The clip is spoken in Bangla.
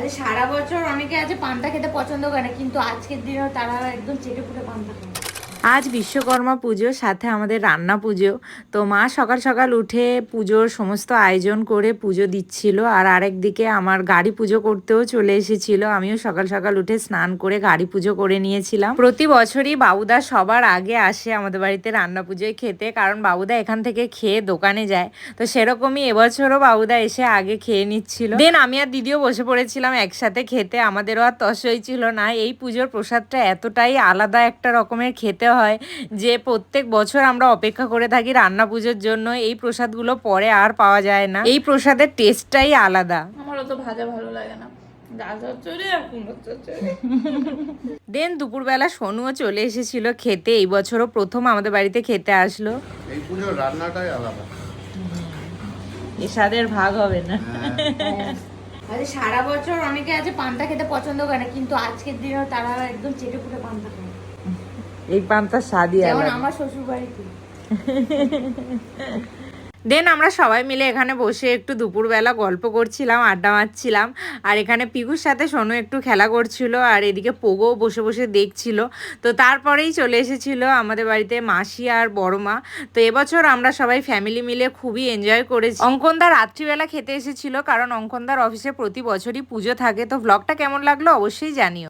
আরে সারা বছর অনেকে আছে পান্তা খেতে পছন্দ করে না, কিন্তু আজকের দিনেও তারা একদম চেটে পুটে পান্তা খায়। আজ বিশ্বকর্মা পুজো, সাথে আমাদের রান্না পুজো। তো মা সকাল সকাল উঠে পুজোর সমস্ত আয়োজন করে পুজো দিচ্ছিল, আর আরেক দিকে আমার গাড়ি পুজো করতেও চলে এসেছিল। আমিও সকাল সকাল উঠে স্নান করে গাড়ি পুজো করে নিয়েছিলাম। প্রতি বছরই বাবুদা সবার আগে আসে আমাদের বাড়িতে রান্না পুজোয় খেতে, কারণ বাবুদা এখান থেকে খেয়ে দোকানে যায়। তো সেরকমই এবছরও বাবুদা এসে আগে খেয়ে নিচ্ছিল। দেন আমি আর দিদিও বসে পড়েছিলাম একসাথে খেতে। আমাদেরও আর তস হয়েছিল না। এই পুজোর প্রসাদটা এতটাই আলাদা একটা রকমের খেতে হয় যে প্রত্যেক বছর আমরা অপেক্ষা করে থাকি রান্না পুজোর জন্য। এই প্রসাদগুলো পরে আর পাওয়া যায় না। এই প্রসাদের টেস্টটাই আলাদা। আমারও তো ভাজা ভালো লাগে না, ডাল চচ্চড়ি আর কুমড়োর চচ্চড়ি। দেন দুপুরবেলা সোনুও চলে এসেছিল খেতে। এই বছরও প্রথম আমাদের বাড়িতে খেতে আসলো। এই পুজোর রান্নাটাই আলাদা, এ স্বাদের ভাগ হবে না। আরে সারা বছর অনেকে আছে পান্তা খেতে পছন্দ করে না, কিন্তু আজকের দিনেও তারা একদম চেটে পুটে পান্তা খায়। এই পান্তার স্বাদই যেমন আলাদা। আমার শ্বশুর বাড়িতে। দেন আমরা সবাই মিলে এখানে বসে একটু দুপুরবেলা গল্প করছিলাম, আড্ডা মারছিলাম। আর এখানে পিকুর সাথে সোনু একটু খেলা করছিল, আর এদিকে পোগো বসে বসে দেখছিল। তো তারপরেই চলে এসেছিল আমাদের বাড়িতে মাসি আর বড় মা। তো এবছর আমরা সবাই ফ্যামিলি মিলে খুবই এনজয় করেছি। অঙ্কনদা রাত্রিবেলা খেতে এসেছিল, কারণ অঙ্কনদার অফিসে প্রতি বছরই পুজো থাকে। তো ভ্লগটা কেমন লাগলো অবশ্যই জানিও।